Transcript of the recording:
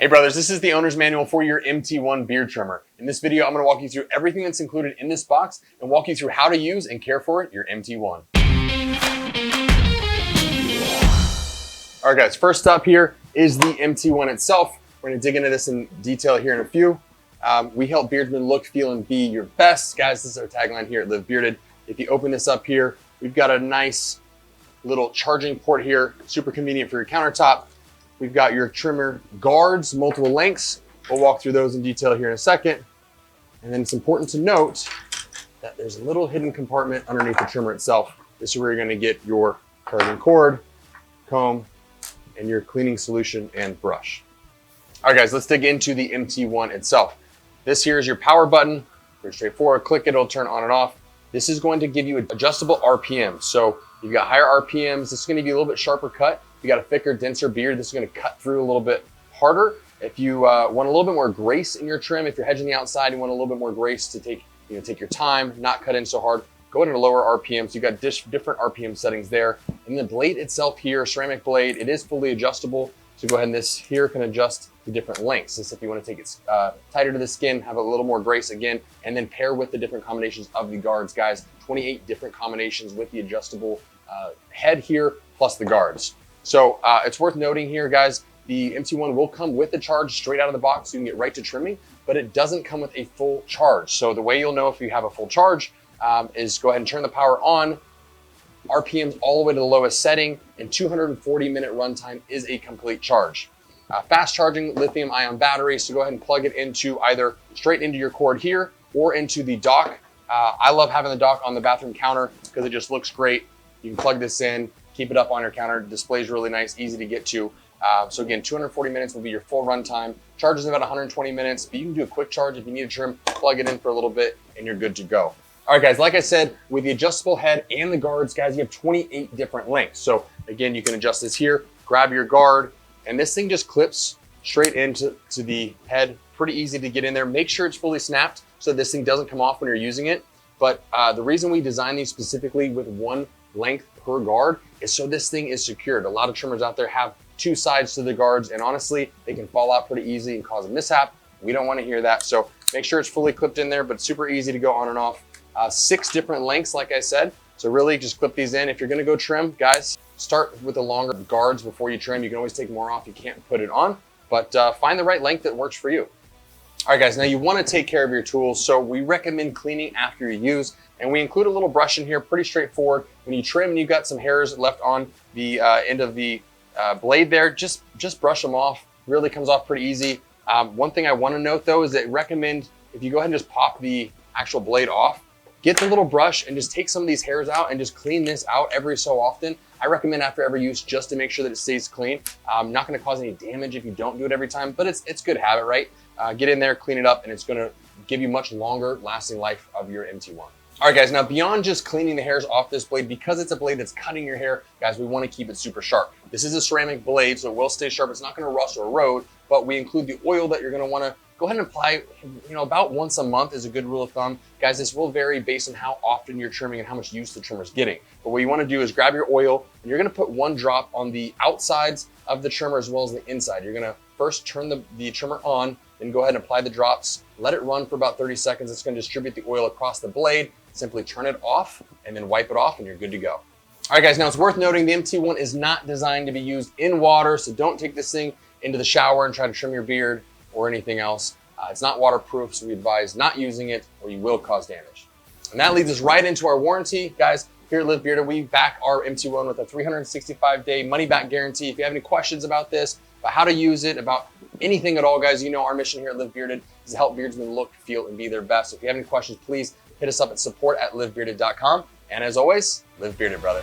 Hey brothers, this is the owner's manual for your MT-1 beard trimmer. In this video, I'm going to walk you through everything that's included in this box and walk you through how to use and care for your MT-1. All right guys, first up here is the MT-1 itself. We're going to dig into this in detail here in a few. We help beardsmen look, feel, and be your best. Guys, this is our tagline here at Live Bearded. If you open this up here, we've got a nice little charging port here, super convenient for your countertop. We've got your trimmer guards, multiple lengths. We'll walk through those in detail here in a second. And then it's important to note that there's a little hidden compartment underneath the trimmer itself. This is where you're gonna get your charging cord, comb, and your cleaning solution and brush. All right guys, let's dig into the MT-1 itself. This here is your power button. Pretty straightforward, click it, it'll turn on and off. This is going to give you adjustable RPM. So you've got higher RPMs. This is gonna give you a little bit sharper cut. If you got a thicker, denser beard, this is gonna cut through a little bit harder. If you want a little bit more grace in your trim, if you're hedging the outside, you want a little bit more grace to take your time, not cut in so hard, go into lower RPM. So you've got different RPM settings there. And the blade itself here, ceramic blade, it is fully adjustable. So go ahead and this here can adjust the different lengths. This if you want to take it tighter to the skin, have a little more grace again, and then pair with the different combinations of the guards, guys. 28 different combinations with the adjustable head here, plus the guards. So it's worth noting here, guys, the MT-1 will come with the charge straight out of the box, so you can get right to trimming, but it doesn't come with a full charge. So the way you'll know if you have a full charge is go ahead and turn the power on, RPMs all the way to the lowest setting, and 240-minute runtime is a complete charge. Fast charging lithium ion battery, so go ahead and plug it into either straight into your cord here or into the dock. I love having the dock on the bathroom counter because it just looks great. You can plug this in, keep it up on your counter. Display's really nice, easy to get to. So again, 240 minutes will be your full run time. Charges about 120 minutes, but you can do a quick charge if you need a trim, plug it in for a little bit, and you're good to go. All right, guys, like I said, with the adjustable head and the guards, guys, you have 28 different lengths. So again, you can adjust this here, grab your guard, and this thing just clips straight into the head. Pretty easy to get in there. Make sure it's fully snapped so this thing doesn't come off when you're using it. But the reason we designed these specifically with one length per guard is so this thing is secured. A lot of trimmers out there have two sides to the guards, and honestly, they can fall out pretty easy and cause a mishap. We don't want to hear that. So make sure it's fully clipped in there, but super easy to go on and off. 6 different lengths, like I said. So really just clip these in. If you're gonna go trim, guys, start with the longer guards before you trim. You can always take more off. You can't put it on, but find the right length that works for you. All right, guys, now you wanna take care of your tools. So we recommend cleaning after you use, and we include a little brush in here, pretty straightforward. When you trim and you've got some hairs left on the end of the blade there, just brush them off. Really comes off pretty easy. One thing I wanna note though is that recommend if you go ahead and just pop the actual blade off, get the little brush and just take some of these hairs out and just clean this out every so often. I recommend after every use just to make sure that it stays clean. Not gonna cause any damage if you don't do it every time, but it's good habit, right? Get in there, clean it up, and it's gonna give you much longer lasting life of your MT-1. All right, guys, now beyond just cleaning the hairs off this blade, because it's a blade that's cutting your hair, guys, we wanna keep it super sharp. This is a ceramic blade, so it will stay sharp. It's not gonna rust or erode, but we include the oil that you're gonna wanna go ahead and apply, about once a month is a good rule of thumb. Guys, this will vary based on how often you're trimming and how much use the trimmer's getting. But what you wanna do is grab your oil, and you're gonna put 1 drop on the outsides of the trimmer as well as the inside. You're gonna first turn the trimmer on, then go ahead and apply the drops. Let it run for about 30 seconds. It's gonna distribute the oil across the blade. Simply turn it off and then wipe it off and you're good to go. All right, guys, now it's worth noting the MT-1 is not designed to be used in water, so don't take this thing into the shower and try to trim your beard or anything else. It's not waterproof, so we advise not using it or you will cause damage. And that leads us right into our warranty. Guys, here at Live Bearded, we back our MT-1 with a 365-day money-back guarantee. If you have any questions about this, about how to use it, about anything at all, guys, our mission here at Live Bearded is to help beardsmen look, feel, and be their best. So if you have any questions, please hit us up at support@livebearded.com. And as always, live bearded, brother.